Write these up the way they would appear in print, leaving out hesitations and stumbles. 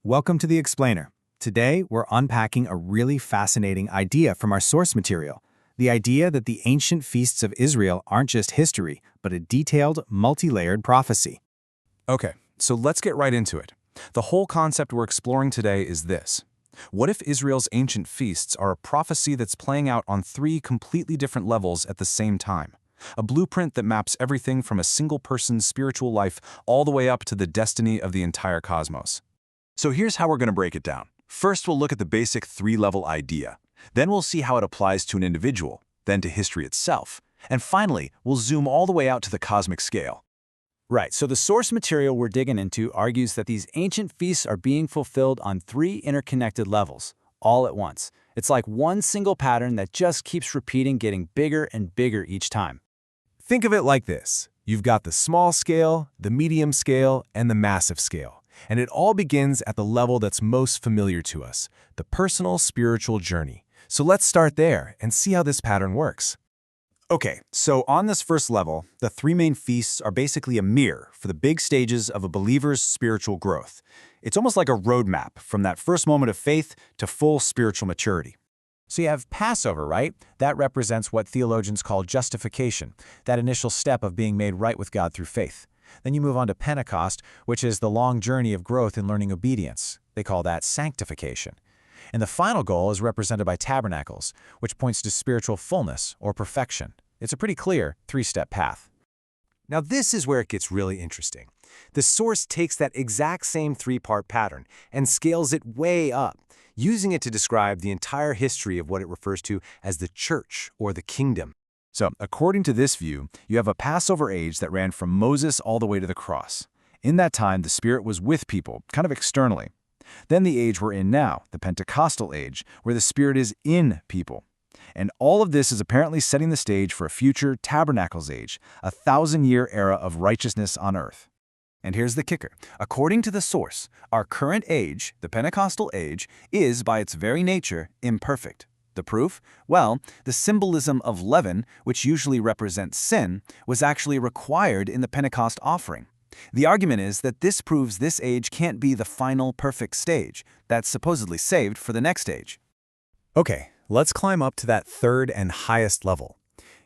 Welcome to The Explainer. Today, we're unpacking a really fascinating idea from our source material. The idea that the ancient feasts of Israel aren't just history, but a detailed, multi-layered prophecy. Okay, so let's get right into it. The whole concept we're exploring today is this. What if Israel's ancient feasts are a prophecy that's playing out on three completely different levels at the same time? A blueprint that maps everything from a single person's spiritual life all the way up to the destiny of the entire cosmos. So here's how we're going to break it down. First, we'll look at the basic three-level idea. Then we'll see how it applies to an individual, then to history itself. And finally, we'll zoom all the way out to the cosmic scale. Right, so the source material we're digging into argues that these ancient feasts are being fulfilled on three interconnected levels, all at once. It's like one single pattern that just keeps repeating, getting bigger and bigger each time. Think of it like this. You've got the small scale, the medium scale, and the massive scale. And it all begins at the level that's most familiar to us, the personal spiritual journey. So let's start there and see how this pattern works. Okay, so on this first level, the three main feasts are basically a mirror for the big stages of a believer's spiritual growth. It's almost like a roadmap from that first moment of faith to full spiritual maturity. So you have Passover, right? That represents what theologians call justification, that initial step of being made right with God through faith. Then you move on to Pentecost, which is the long journey of growth in learning obedience. They call that sanctification. And the final goal is represented by Tabernacles, which points to spiritual fullness or perfection. It's a pretty clear three-step path. Now this is where it gets really interesting. The source takes that exact same three-part pattern and scales it way up, using it to describe the entire history of what it refers to as the church or the kingdom. So, according to this view, you have a Passover age that ran from Moses all the way to the cross. In that time, the Spirit was with people, kind of externally. Then the age we're in now, the Pentecostal age, where the Spirit is in people. And all of this is apparently setting the stage for a future Tabernacles age, a 1,000-year era of righteousness on earth. And here's the kicker. According to the source, our current age, the Pentecostal age, is by its very nature imperfect. The proof? Well, the symbolism of leaven, which usually represents sin, was actually required in the Pentecost offering. The argument is that this proves this age can't be the final perfect stage that's supposedly saved for the next age. Okay, let's climb up to that third and highest level.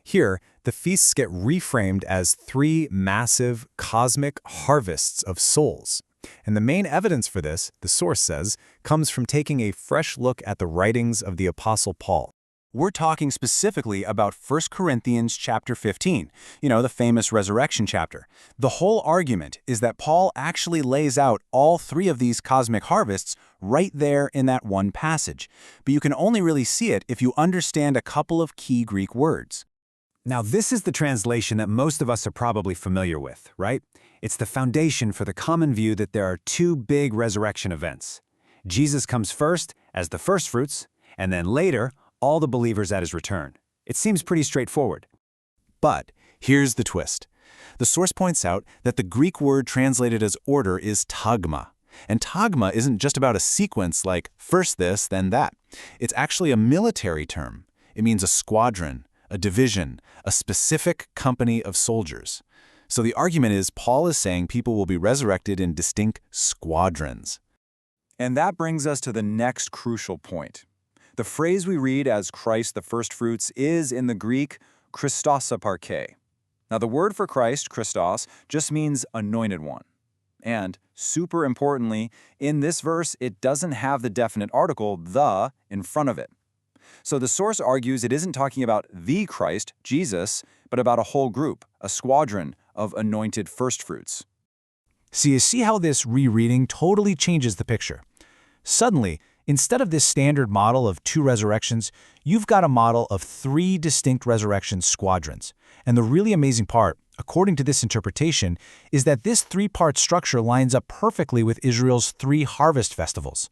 Here, the feasts get reframed as three massive cosmic harvests of souls. And the main evidence for this, the source says, comes from taking a fresh look at the writings of the Apostle Paul. We're talking specifically about 1 Corinthians chapter 15, the famous resurrection chapter. The whole argument is that Paul actually lays out all three of these cosmic harvests right there in that one passage. But you can only really see it if you understand a couple of key Greek words. Now, this is the translation that most of us are probably familiar with, right? It's the foundation for the common view that there are two big resurrection events. Jesus comes first as the firstfruits, and then later, all the believers at his return. It seems pretty straightforward. But here's the twist. The source points out that the Greek word translated as order is tagma. And tagma isn't just about a sequence like first this, then that. It's actually a military term. It means a squadron, a division, a specific company of soldiers. So the argument is Paul is saying people will be resurrected in distinct squadrons. And that brings us to the next crucial point. The phrase we read as Christ the firstfruits is in the Greek Christos aparche. Now the word for Christ, Christos, just means anointed one. And, super importantly, in this verse it doesn't have the definite article, the, in front of it. So the source argues it isn't talking about the Christ, Jesus, but about a whole group, a squadron of anointed firstfruits. So you see how this rereading totally changes the picture. Suddenly, instead of this standard model of two resurrections, you've got a model of three distinct resurrection squadrons. And the really amazing part, according to this interpretation, is that this three-part structure lines up perfectly with Israel's three harvest festivals.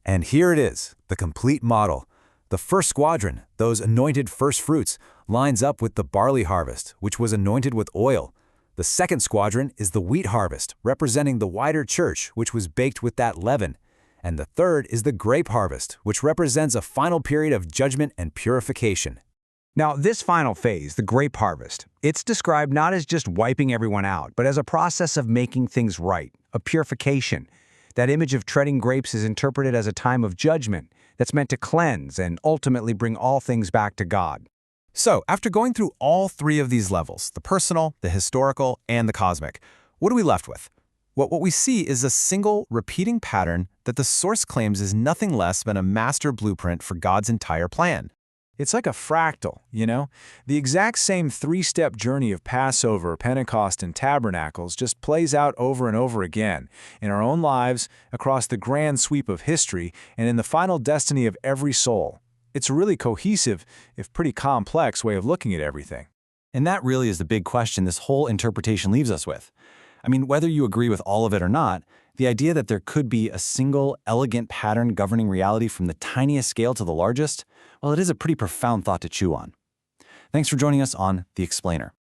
And here it is, the complete model. The first squadron, those anointed firstfruits, lines up with the barley harvest, which was anointed with oil. The second squadron is the wheat harvest, representing the wider church, which was baked with that leaven. And the third is the grape harvest, which represents a final period of judgment and purification. Now, this final phase, the grape harvest, it's described not as just wiping everyone out, but as a process of making things right, a purification. That image of treading grapes is interpreted as a time of judgment that's meant to cleanse and ultimately bring all things back to God. So, after going through all three of these levels, the personal, the historical, and the cosmic, what are we left with? Well, what we see is a single, repeating pattern that the source claims is nothing less than a master blueprint for God's entire plan. It's like a fractal, you know? The exact same three-step journey of Passover, Pentecost, and Tabernacles just plays out over and over again in our own lives, across the grand sweep of history, and in the final destiny of every soul. It's a really cohesive, if pretty complex, way of looking at everything. And that really is the big question this whole interpretation leaves us with. I mean, whether you agree with all of it or not, the idea that there could be a single, elegant pattern governing reality from the tiniest scale to the largest, well, it is a pretty profound thought to chew on. Thanks for joining us on The Explainer.